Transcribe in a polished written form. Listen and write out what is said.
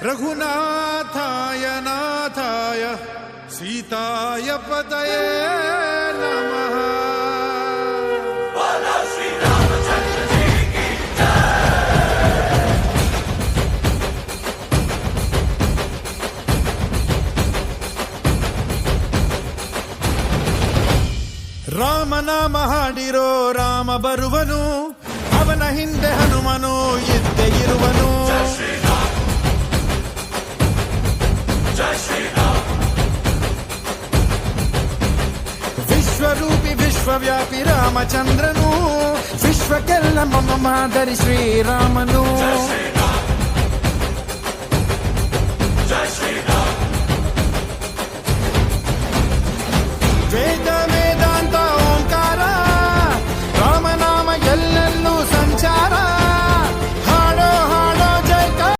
ರಘುನಾಥಾಯ ನಾಥಾಯ ಸೀತಾಯ ಪತಯೇ ನಮಃ. ರಾಮನಾಮ ಹಾಡಿರೋ ರಾಮ ಬರುವನು, ಅವನ ಹಿಂದೆ ಹನುಮನು ಇದ್ದೇ ಇರುವನು. ವಿಶ್ವರೂಪಿ ವಿಶ್ವವ್ಯಾಪಿ ರಾಮಚಂದ್ರನು, ವಿಶ್ವಕ್ಕೆಲ್ಲ ಮಮ ಮಾದರಿ ಶ್ರೀರಾಮನು.